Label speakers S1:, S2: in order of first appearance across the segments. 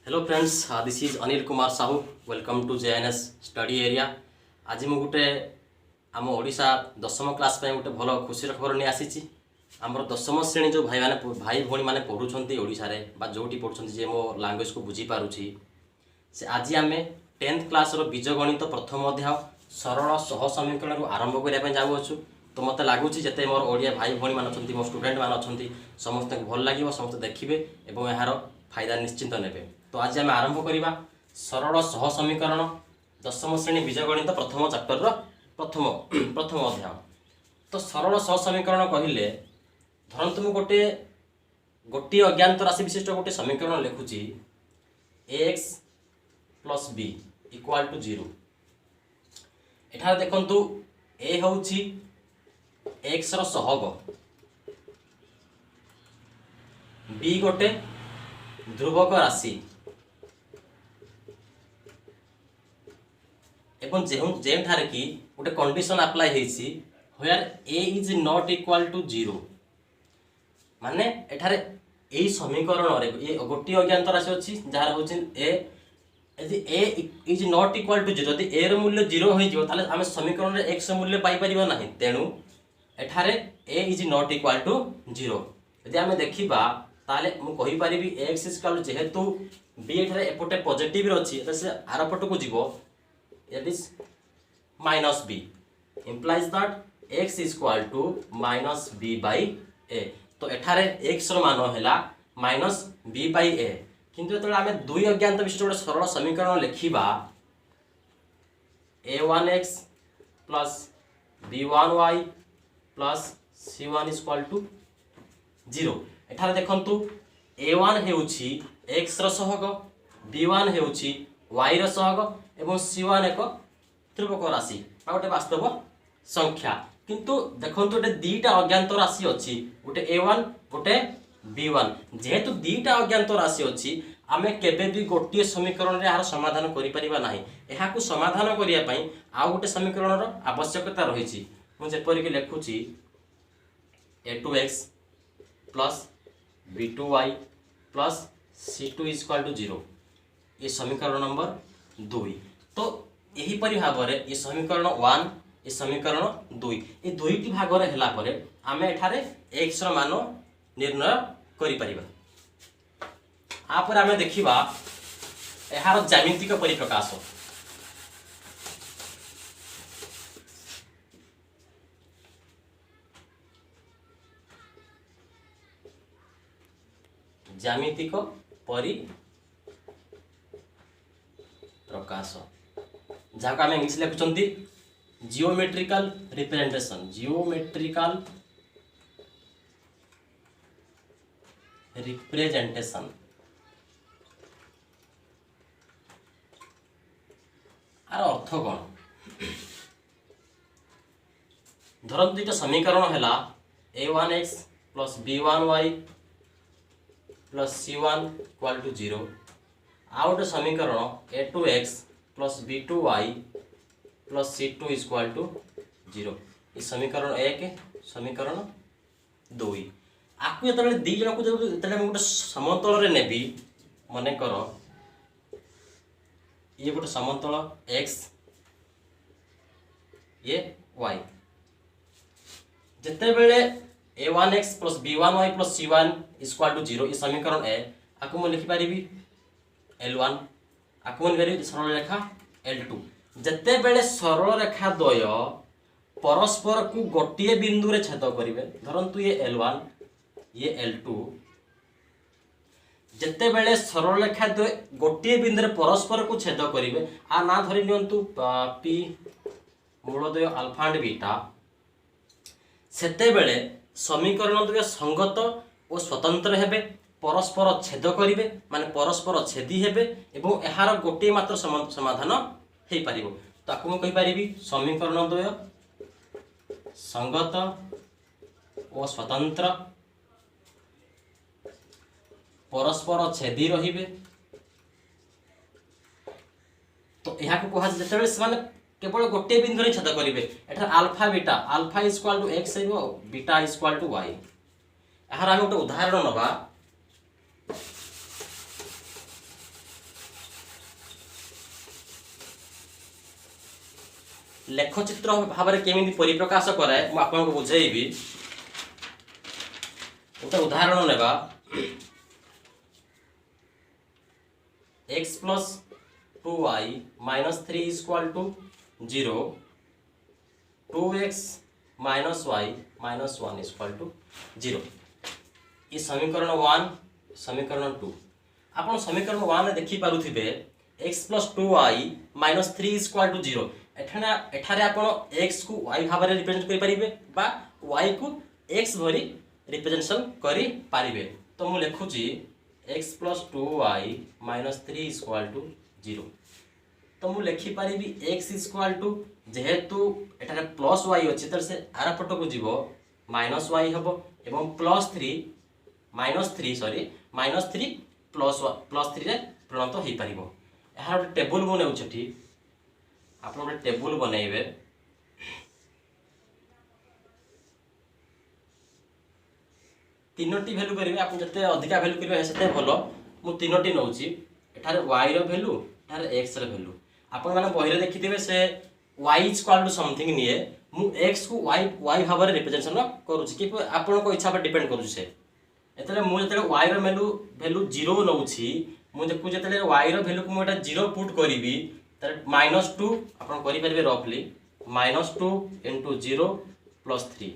S1: Hello friends, this is Anil Kumar Sahu. Welcome to JNS study area. आज मु गोटे आम ओडिशा दशम क्लास पे गोटे भल खुशी खबर नहीं आसी। आमर दशम श्रेणी जो भाई भौणी मैंने पढ़ुंट ओडिशा रे बा जोटी पढ़ुंट जे मो लैंग्वेज को बुझी पारुछि से आज आम 10th क्लास रो बीज गणित प्रथम अध्याय सरल सह समीकरण आरंभ करने जाऊँ। तो मत लगुच जिते मोर ओडिया भाई भौणी मान मो स्टूडेंट मान समस्त भल लगे, समस्त देखिए और यार फायदा निश्चिंत नेबे। तो आज आम आरंभ करवा सरल सह समीकरण दशम श्रेणी बीजगणित प्रथम चैप्टर प्रथम अध्याय। तो सरल सह समीकरण कहले धरतु मु गोटे अज्ञात राशि विशिष्ट गोटे समीकरण लिखुची ax plus b equal to 0। एठार देखंतु a होउची x रो सहग, b गोटे ध्रुवक राशि एवं जेठारे कि गोटे कंडीशन अप्लाई हेछि where a is not equal to 0। माने एठारे एई समीकरण रे ये गोटी अज्ञात राशि अछि जार होछि a, यदि a is not equal to 0 यदि a रो मूल्य 0 होई जिवो ताले हम समीकरण रे x मूल्य पाई परिबा नाही। तेनु एठारे a is not equal to 0 यदि हम देखिबा ताले मु कहि परिबी x इक्वल जेहेतु b एठारे एपटे पॉजिटिव रे अछि त से आर पट को जिवो that is minus b implies that x is equal to minus b by a। तो एठारे x रो मान हैला minus b by a, किंतु जेतले आमे दुई अज्ञात विशिष्ट गोटे सरल समीकरण लिखिबा a1x plus b1y plus c1 is equal to 0। एठारे देखंतु a1 हेउछि x रो सहग, b1 हेउछि y रो सहग एवं c1 एक ध्रुवक राशि गोटे वास्तव संख्या। किंतु देखंतु गोटे दीटा अज्ञात राशि अछि, गोटे a1 गोटे b1। जेहेतु दीटा अज्ञात राशि अछि आमे केबे भी गोटे समीकरण रे यार समाधान करि परिबा नाही। एहा को समाधान करिया पई आ गोटे समीकरण रो आवश्यकता रहिछि। मु जेपरि कि लेखुछि a2x plus b2y plus c2 is equal to 0। ये समीकरण नंबर 2। तो यही परि भाव रे ये समीकरण 1 ये समीकरण 2 ये दुईटी भाग रे हला परे आमे एठारे x रो मान निर्णय करि परिबा। आ पर आमे देखिबा एहार ज्यामितिक परिप्रकाश। ज्यामितिक परिप्रकाश जहाँ आम इंग्लिश लिखुंट जियोमेट्रिकल रिप्रेजेंटेशन। जियोमेट्रिकल रिप्रेजेंटेशन आर अर्थ कौन धरत दुईटा समीकरण है a1x plus b1y plus c1 equal to 0। आउ गोटे समीकरण a2x plus b2y plus c2 is equal to 0। ये समीकरण 1 समीकरण 2। आपको जो दी जन को जो गोटे समतल रे नेबी मन कर ये गोटे समतल x ये y जिते बेले a1x plus b1y plus c1 is equal to 0 ये समीकरण ए आपको मैं लिखि पारिबी l1 आपको मैं सरल रेखा l2। जते बेले सरल रेखा द्वय परस्पर को गोटे बिंदु रे छेद करिवे धरंतु ये l1 ये l2। जते बेले सरल रेखा द्वय गोटे बिंदु रे परस्पर को छेद करिवे आ ना धरि नियंतु p मूलद्वय अल्फा एंड बीटा सेते बेले समीकरण द्वय संगत और स्वतंत्र हेबे परस्पर छेद करिवे माने परस्पर छेदी हेबे एवं एहार गोटे मात्र समाधान हेई परिबो। ताकू मैं कहि परिबी समीकरण द्वय संगत और स्वतंत्र परस्पर छेदी रहिबे। तो एहा को कहा जेतेबेले से केवल गोटे बिंदु रे छेद करिवे एठा alpha is equal to x हेबो beta is equal to y। एहार हम गोटे उदाहरण नबा लेखचित्र भाव में केमी परिप्रकाश कराए मुझे आपको बुझेबी। गोटे उदाहरण नेबा x plus 2y minus 3 is equal to 0, 2x minus y minus 1 is equal to 0। ये समीकरण 1 समीकरण 2 आप समीकरण 1 देखी पारुथिबे x plus 2y minus 3 is equal to 0। एठारे आप x को y भाव में रिप्रेजेंट कर पारिबे बा y को x भरी रिप्रेजेंटेशन करि पारिबे। तो मु लिखुची x plus 2y minus 3 is equal to 0। तो मु लिखि पारिबी x इज इक्वल टू जेहेतु एठारे प्लस y अछि त से आर पट को जीवो माइनस y हबो एवं प्लस 3 प्लस 3 रे परिणत हो पारिबो। एहार गोटे टेबल बनेउ छथि आपण गोटे टेबल बनेइबे। तीनोटी वैल्यू करेंगे आप जिते अधिका वैल्यू करेंगे से भल। मु तीनोटी नौची एठारे y रो वैल्यू एठारे x रो वैल्यू आपण माने बहिरे देखिथिबे से y is equal to something निए मु x को y भाव में रिप्रेजेंटेशन करूची कि आपण को इच्छा पर डिपेंड करूची से एतले मु जते y रो वैल्यू 0 नौची मु देखु जते y रो वैल्यू को मु एटा 0 पुट करिवि त -2 आपण करि परबे रफली -2 * 0 + 3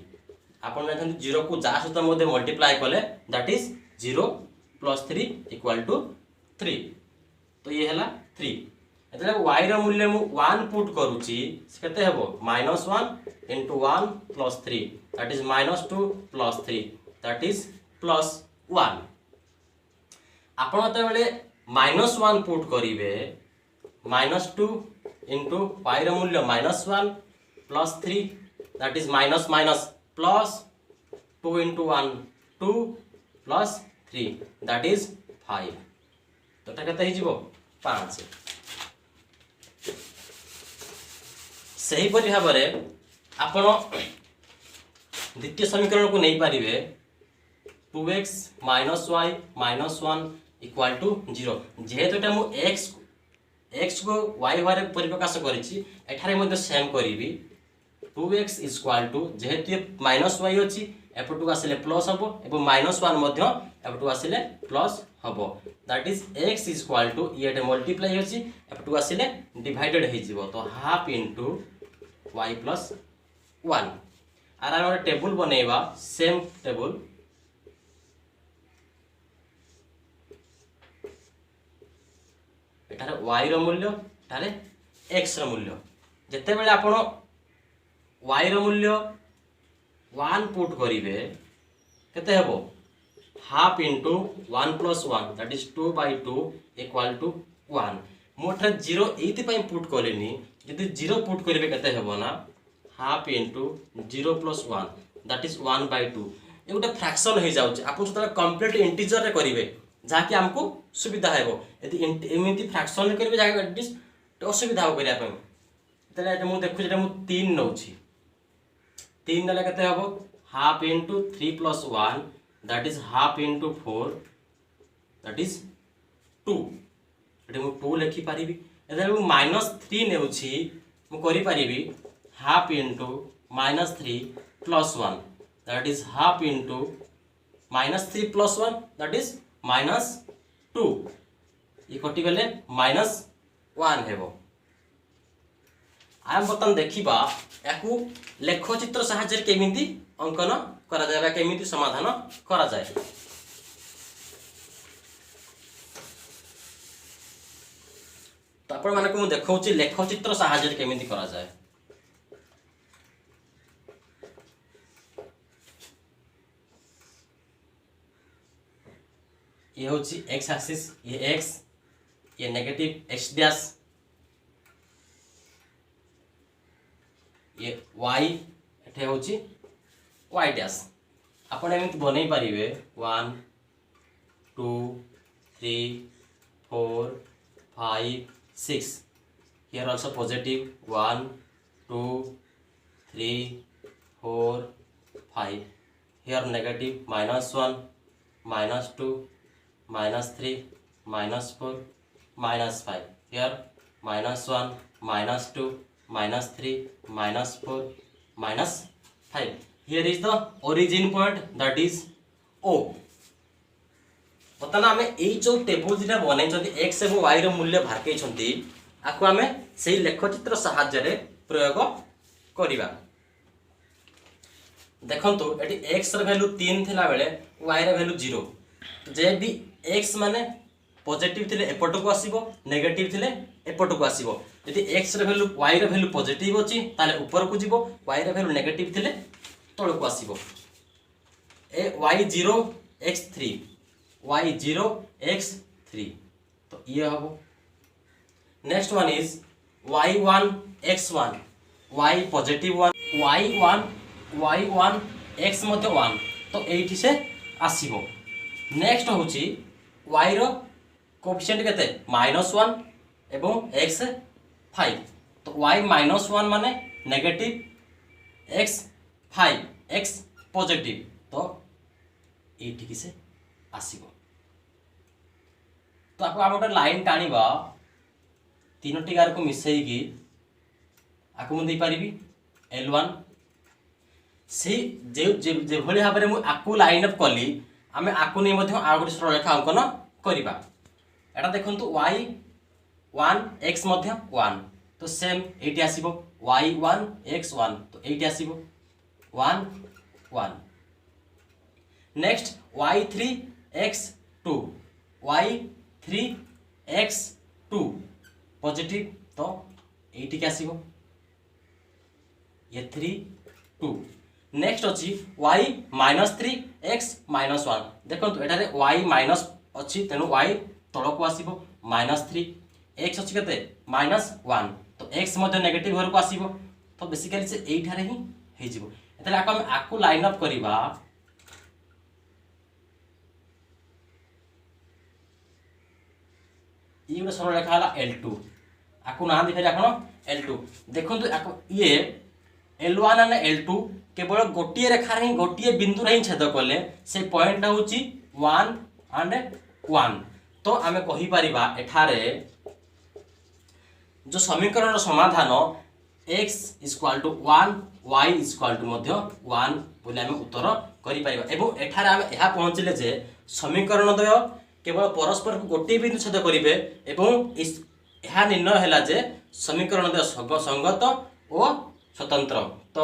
S1: आपण जानते 0 को जा सहित मध्य मल्टीप्लाई कले दैट इज 0 + 3 = 3। तो ये हैला 3 एतले y रो मूल्य मु 1 पुट करूची केते हेबो -1 * 1 + 3 दैट इज -2 + 3 दैट इज +1। आपण त बेले -1 पुट करिवे -2 * y रो मूल्य -1 + 3 that is minus plus 2 * 1 2 + 3 that is 5। तो एटा केते हिजिवो 5। सही परि भाव रे आपण द्वितीय समीकरण को नहीं पारिबे 2x - y - 1 = 0। जेहेतु एटा मु x को y भारे परिप्रकाश करिछि एठारे मध्ये सेम करिवि 2x इज इक्वल टू जेहेतु ये -y अछि एपटू आसिले प्लस हबो एवं -1 मध्ये एपटू आसिले प्लस हबो that is x is equal to ये मल्टीप्लाई अछि एपटू आसिले डिवाइडेड हे जिवो। तो हाफ इनटू y + 1 आर आर टेबल बनेबा सेम टेबल एटारे y रो मूल्य एटारे x रो मूल्य जते बेले आपण y रो मूल्य 1 पुट करिवे केते हेबो हाफ इनटू 1 + 1 दैट इज 2/2 = 1। मोठे 0 एति पई पुट कलेनी यदि 0 पुट करिवे केते हेबो ना हाफ इनटू 0 + 1 दैट इज 1/2। ए गोटे फ्रैक्शन हे जाउछ आपन सतले कंप्लीट इंटीजर रे करिवे जाकि हमको सुविधा हेबो। यदि एमिति फ्रैक्शन रे करिवे जाकि एट लीस्ट असुविधा हो करिया पई तले मु देखु जे मु 3 नौछि 3 नेले केते हबो half into 3 + 1 that is half into 4 that is 2। एटे मु 2 लिखि पारिबी एते मु -3 नेउछि मु करि पारिबी half into -3 + 1 that is half into -3 + 1 that is -2 ये कटि गले -1 हेबो। आम बर्तमान देखिबा याकू लेखचित्र साहाय्य केमिति अंकन करा जाय बा केमिति समाधान करा जाय। तो आपण माने को मु देखौची लेखचित्र साहाय्य केमिति करा जाय। ये होची x एक्सिस ये x ये नेगेटिव x डैश ये y एठे होची y डैश आपण एमिति बनै परिबे 1 2 3 4 5 6 here also positive 1 2 3 4 5 here negative -1 -2 -3 -4 -5 here -1 -2 -3 -4 -5. Here is the origin point, that is O. बर्तमान आमे एई जो टेबल जेटा बनै एक्स एवं वाई रो मूल्य भारकै आकु आमे सेही लेखचित्र सहाय्य रे प्रयोग करिबा। देखंतु एटी एक्स रो वैल्यू 3 थिला बेले वाई रो वैल्यू 0, जे भी एक्स माने पॉजिटिव थिले एपट को आसीबो, नेगेटिव थिले एपट को आसीबो। यदि एक्स रो वैल्यू वाई रो वैल्यू पॉजिटिव अछि ताले ऊपर को जिवो, वाई रो वैल्यू नेगेटिव थिले तळ को आसीबो। ए y 0 x 3 y 0 x 3 तो ये हबो। Next one is y 1 x 1 y positive 1 y 1 x मध्य 1 तो एठी से आसीबो। नेक्स्ट होची y रो कोएफिशिएंट केते -1 एवं x 5 तो y -1 माने नेगेटिव x 5 x पॉजिटिव तो एठी से आसीबो। तो आपको गोटे लाइन टाणीबा तीनोटी गार को मिसेकी आपको मुझे पारिबी L1 से जे भली भाव में मुझे लाइन अप कली आमे आकु नहीं मध्य आ गोटे सरलरेखा अंकन करिबा। एटा देखंतु y1 x मध्य 1 तो सेम एटी आसीबो y1 x 1 तो एटी आसीबो 1 1। Next y3 x 2 y3 x 2 positive तो एटी के आसीबो ये 3 2। नेक्स्ट अछि y -3 x -1 देखंतु एटारे y माइनस अछि तेनु y तळ को आसीबो -3 x अछि केते -1 तो x मध्ये नेगेटिव घर को आसीबो तो बेसिकली से एठारे ही हे जिवो। एतले आकु लाइन अप करिबा ये गोटे सरल रेखा है L2 आपको ना देखा आपन L2 देखंतु आको ये L1 और L2 केवल गोटिए रेखा रे गोटिए बिंदु रे छेद करले से पॉइंट होची 1 and 1 तो आमे कहि परिबा एठारे जो समीकरण समाधान x = 1 y = मध्य 1 बोले आमे उत्तर करि परिबा। एवं एठारे आमे एहा पहुंचले जे समीकरण द्वय केवल परस्पर को गोटे बिंदु छेद करिवे एवं यह निर्णय है जे समीकरण द्वय संगत और स्वतंत्र। तो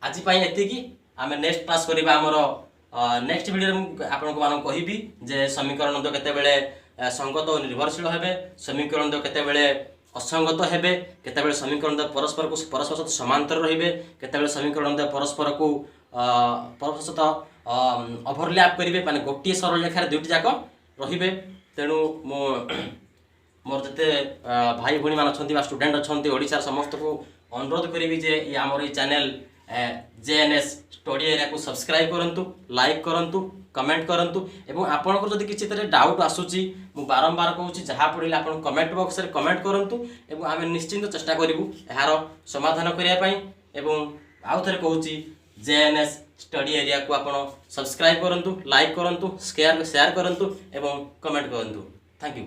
S1: आज एतिकी आमे नेक्स्ट क्लास करिबा हमर नेक्स्ट वीडियो आपन को मान कहिबी जे समीकरण द्वय केते बेले संगत और निर्भरशील हेबे, समीकरण द्वय केते बेले असंगत हेबे, केते बेले समीकरण द्वय परस्पर सहित समांतर रहिबे, केते बेले समीकरण द्वय परस्पर को सहित ओवरलैप करिवे माने गोटे सरल रेखा दुईटी जाक रहिबे। तेणु मोर जते भाई भणी मान अछंती बा स्टूडेंट अछंती ओडिसा समस्त को अनुरोध करिवि जे ये हमर चैनल JNS स्टडी एरिया को सब्सक्राइब करंतु, लाइक करंतु, कमेंट करंतु एवं आपन को जदि किछि तरह डाउट आसुची मु बारंबार कहूची जहा पड़िले आपन कमेंट बॉक्स रे कमेंट करंतु एवं आमे निश्चिंत चेष्टा करिवु एहार समाधान करिया पई। एवं आउ थरे कहूची JNS स्टडी एरिया को आपन सब्सक्राइब करंतु, लाइक करंतु, शेयर करंतु एवं कमेंट करंतु। Thank you.